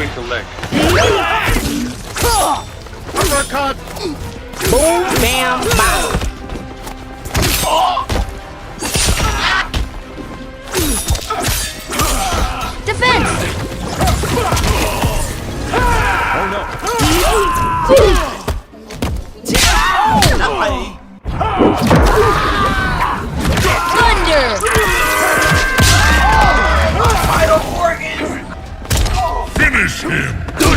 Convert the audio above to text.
between the leg. Uppercut! Boom, bam, bow. Defense! Oh no! Thunder! Finish him!